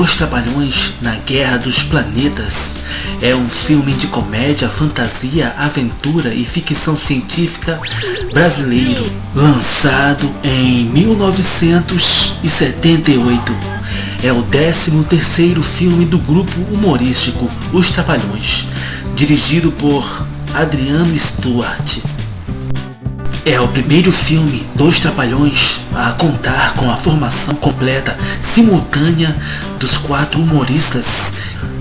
Os Trapalhões na Guerra dos Planetas é um filme de comédia, fantasia, aventura e ficção científica brasileiro, lançado em 1978. É o 13º filme do grupo humorístico Os Trapalhões, dirigido por Adriano Stuart. É o primeiro filme dos Trapalhões a contar com a formação completa simultânea dos 4 humoristas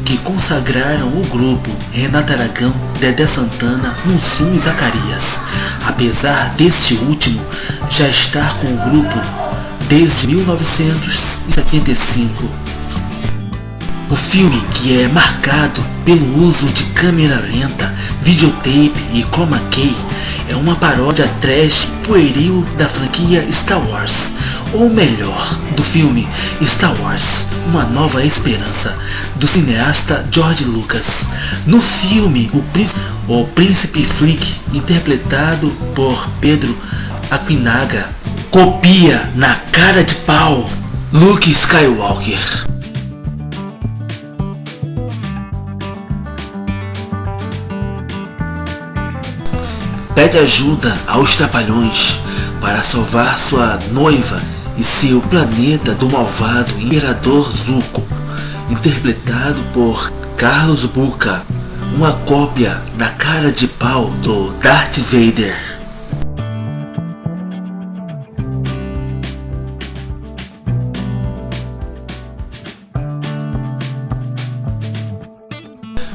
que consagraram o grupo: Renato Aragão, Dedé Santana, Mussum e Zacarias. Apesar deste último já estar com o grupo desde 1975. O filme, que é marcado pelo uso de câmera lenta, videotape e chroma key, é uma paródia trash pueril da franquia Star Wars, ou melhor, do filme Star Wars, Uma Nova Esperança, do cineasta George Lucas. No filme, o Príncipe Flick, interpretado por Pedro Aquinaga, copia na cara de pau Luke Skywalker. Pede ajuda aos Trapalhões para salvar sua noiva e seu planeta do malvado Imperador Zuko, interpretado por Carlos Buca, uma cópia da cara de pau do Darth Vader.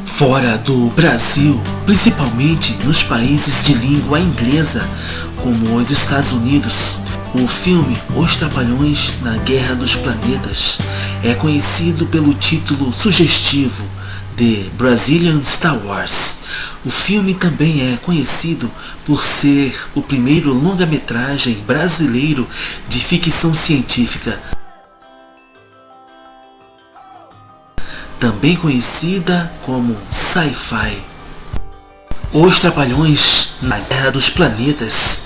Fora do Brasil, principalmente nos países de língua inglesa, como os Estados Unidos, o filme Os Trapalhões na Guerra dos Planetas é conhecido pelo título sugestivo The Brazilian Star Wars. O filme também é conhecido por ser o primeiro longa-metragem brasileiro de ficção científica, também conhecida como sci-fi. Os Trapalhões na Guerra dos Planetas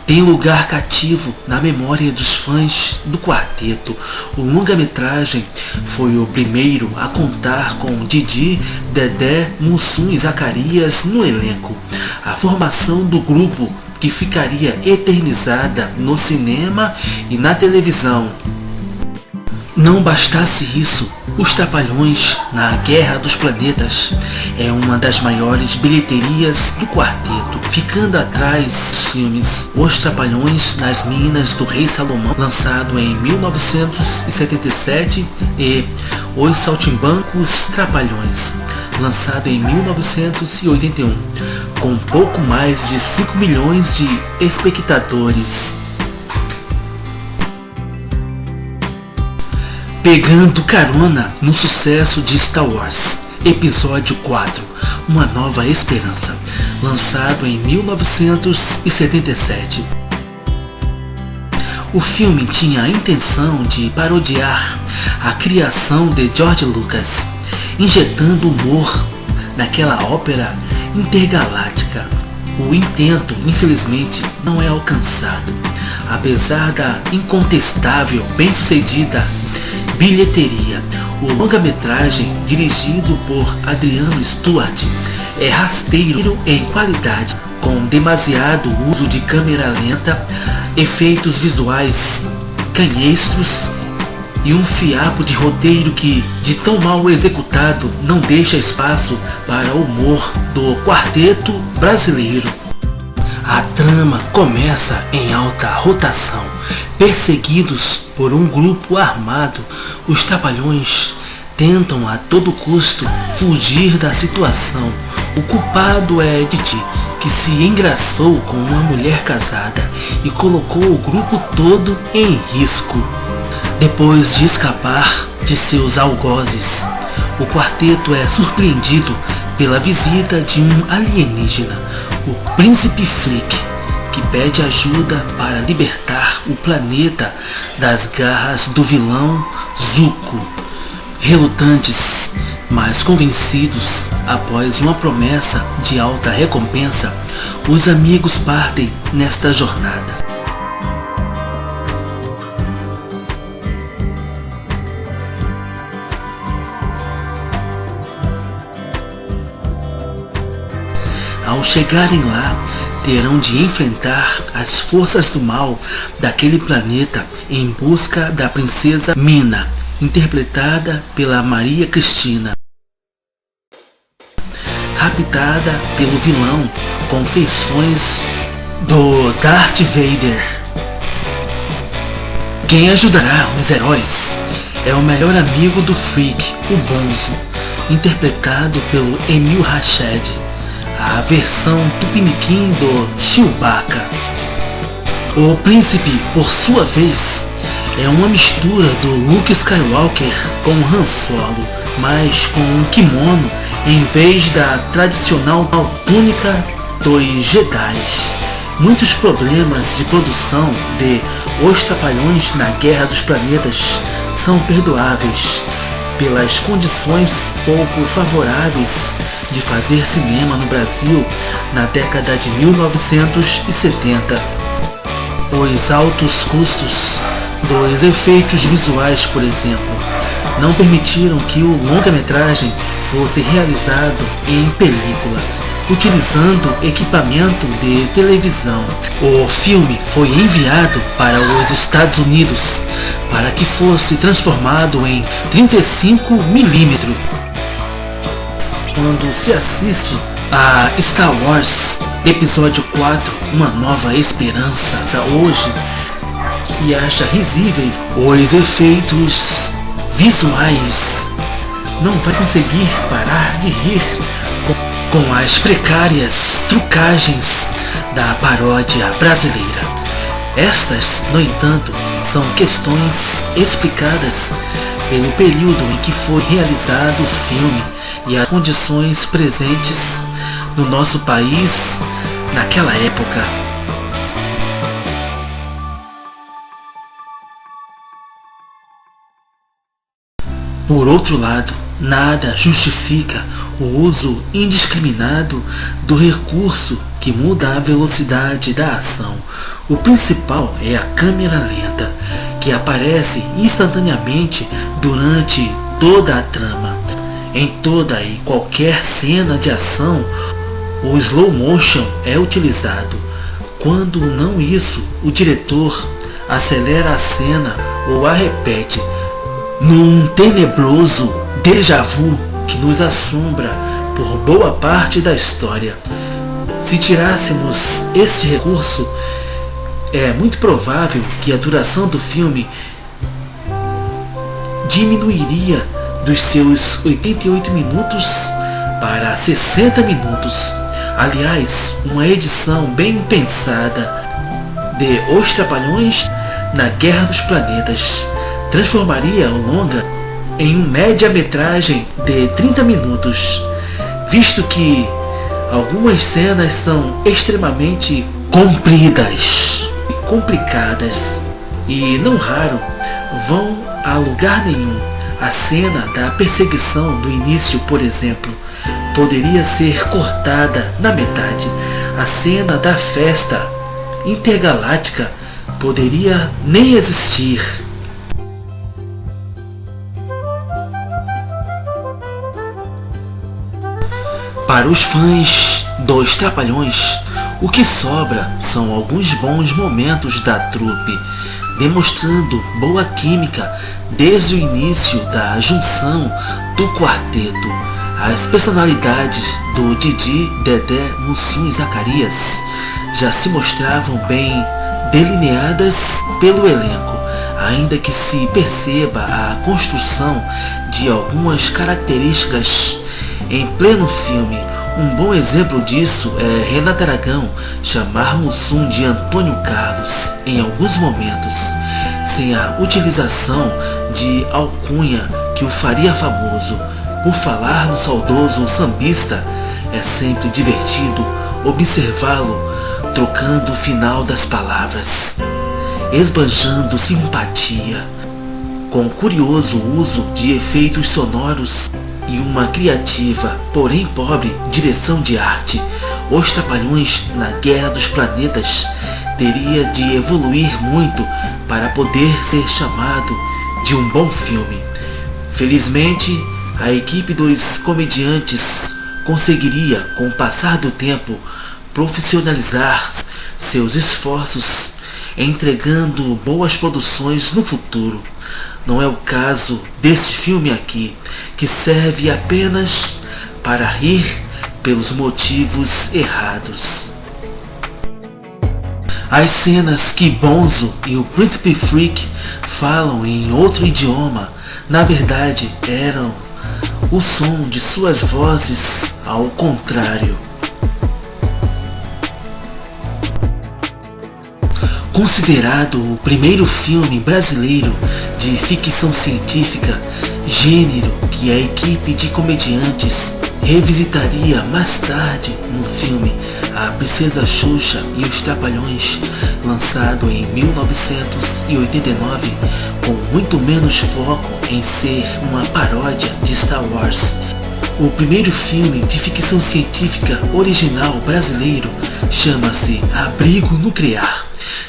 tem lugar cativo na memória dos fãs do quarteto. O longa-metragem foi o primeiro a contar com Didi, Dedé, Mussum e Zacarias no elenco. A formação do grupo, que ficaria eternizada no cinema e na televisão. Não bastasse isso, Os Trapalhões na Guerra dos Planetas é uma das maiores bilheterias do quarteto, ficando atrás dos filmes Os Trapalhões nas Minas do Rei Salomão, lançado em 1977, e Os Saltimbancos Trapalhões, lançado em 1981, com pouco mais de 5 milhões de espectadores. Pegando carona no sucesso de Star Wars, Episódio 4, Uma Nova Esperança, lançado em 1977. O filme tinha a intenção de parodiar a criação de George Lucas, injetando humor naquela ópera intergaláctica. O intento, infelizmente, não é alcançado, apesar da incontestável bem-sucedida bilheteria. O longa-metragem, dirigido por Adriano Stuart, é rasteiro em qualidade, com demasiado uso de câmera lenta, efeitos visuais canhestros e um fiapo de roteiro que, de tão mal executado, não deixa espaço para o humor do quarteto brasileiro. A trama começa em alta rotação. Perseguidos por um grupo armado, os Trapalhões tentam a todo custo fugir da situação. O culpado é Didi, que se engraçou com uma mulher casada e colocou o grupo todo em risco. Depois de escapar de seus algozes, o quarteto é surpreendido pela visita de um alienígena, o Príncipe Flick, que pede ajuda para libertar o planeta das garras do vilão Zuko. Relutantes, mas convencidos após uma promessa de alta recompensa, os amigos partem nesta jornada. Ao chegarem lá, terão de enfrentar as forças do mal daquele planeta em busca da princesa Mina, interpretada pela Maria Cristina, raptada pelo vilão com feições do Darth Vader. Quem ajudará os heróis é o melhor amigo do Freak, o Bonzo, interpretado pelo Emil Rashad, a versão tupiniquim do Chewbacca. O príncipe, por sua vez, é uma mistura do Luke Skywalker com Han Solo, mas com um kimono em vez da tradicional túnica dos Jedi. Muitos problemas de produção de Os Trapalhões na Guerra dos Planetas são perdoáveis pelas condições pouco favoráveis de fazer cinema no Brasil na década de 1970. Os altos custos dos efeitos visuais, por exemplo, não permitiram que o longa-metragem fosse realizado em película, utilizando equipamento de televisão. O filme foi enviado para os Estados Unidos para que fosse transformado em 35mm. Quando se assiste a Star Wars Episódio 4, Uma Nova Esperança, hoje, e acha risíveis os efeitos visuais, não vai conseguir parar de rir com as precárias trucagens da paródia brasileira. Estas, no entanto, são questões explicadas pelo período em que foi realizado o filme e as condições presentes no nosso país naquela época. Por outro lado, nada justifica o uso indiscriminado do recurso que muda a velocidade da ação. O principal é a câmera lenta, que aparece instantaneamente durante toda a trama. Em toda e qualquer cena de ação, o slow motion é utilizado. Quando não isso, o diretor acelera a cena ou a repete, num tenebroso déjà vu que nos assombra por boa parte da história. Se tirássemos este recurso, é muito provável que a duração do filme diminuiria dos seus 88 minutos para 60 minutos. Aliás, uma edição bem pensada de Os Trapalhões na Guerra dos Planetas transformaria o longa em uma média-metragem de 30 minutos, visto que algumas cenas são extremamente compridas e complicadas e, não raro, vão a lugar nenhum. A cena da perseguição do início, por exemplo, poderia ser cortada na metade. A cena da festa intergaláctica poderia nem existir. Para os fãs dos Trapalhões, o que sobra são alguns bons momentos da trupe, demonstrando boa química desde o início da junção do quarteto. As personalidades do Didi, Dedé, Mussum e Zacarias já se mostravam bem delineadas pelo elenco, ainda que se perceba a construção de algumas características em pleno filme. Um bom exemplo disso é Renata Aragão chamar Mussum de Antônio Carlos em alguns momentos, sem a utilização de alcunha que o faria famoso. Por falar no saudoso sambista, é sempre divertido observá-lo trocando o final das palavras, esbanjando simpatia, com curioso uso de efeitos sonoros e uma criativa, porém pobre, direção de arte. Os Trapalhões na Guerra dos Planetas teria de evoluir muito para poder ser chamado de um bom filme. Felizmente, a equipe dos comediantes conseguiria, com o passar do tempo, profissionalizar seus esforços, entregando boas produções no futuro. Não é o caso deste filme aqui, que serve apenas para rir pelos motivos errados. As cenas que Bonzo e o Príncipe Freak falam em outro idioma, na verdade eram o som de suas vozes ao contrário. Considerado o primeiro filme brasileiro de ficção científica, gênero que a equipe de comediantes revisitaria mais tarde no filme A Princesa Xuxa e os Trapalhões, lançado em 1989, com muito menos foco em ser uma paródia de Star Wars. O primeiro filme de ficção científica original brasileiro chama-se Abrigo Nuclear,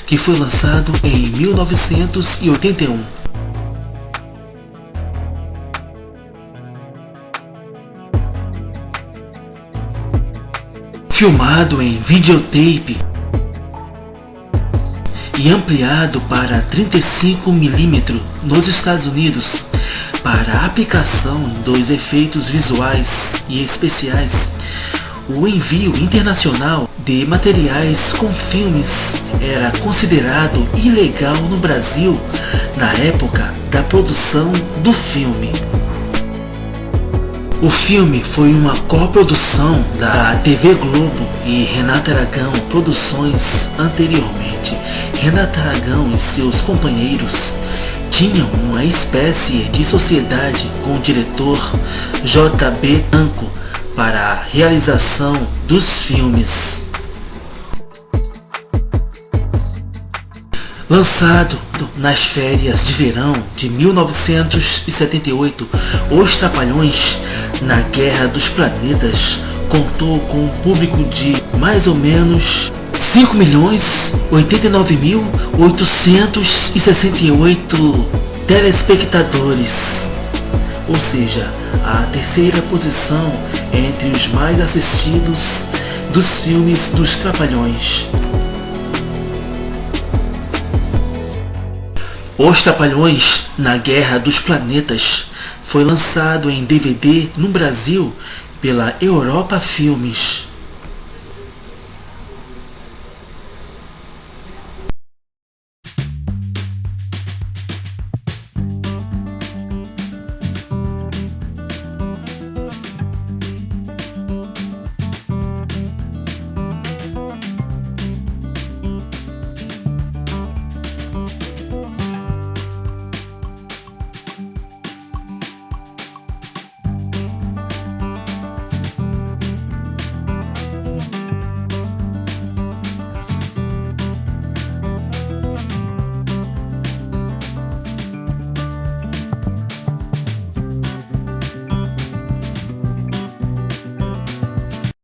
que foi lançado em 1981. Filmado em videotape e ampliado para 35 mm nos Estados Unidos para a aplicação dos efeitos visuais e especiais, o envio internacional de materiais com filmes era considerado ilegal no Brasil na época da produção do filme. O filme foi uma coprodução da TV Globo e Renata Aragão Produções. Anteriormente, Renata Aragão e seus companheiros tinham uma espécie de sociedade com o diretor J.B. Tanco para a realização dos filmes. Lançado nas férias de verão de 1978, Os Trapalhões na Guerra dos Planetas contou com um público de mais ou menos 5.089.868 telespectadores, ou seja, a terceira posição entre os mais assistidos dos filmes dos Trapalhões. Os Trapalhões na Guerra dos Planetas foi lançado em DVD no Brasil pela Europa Filmes.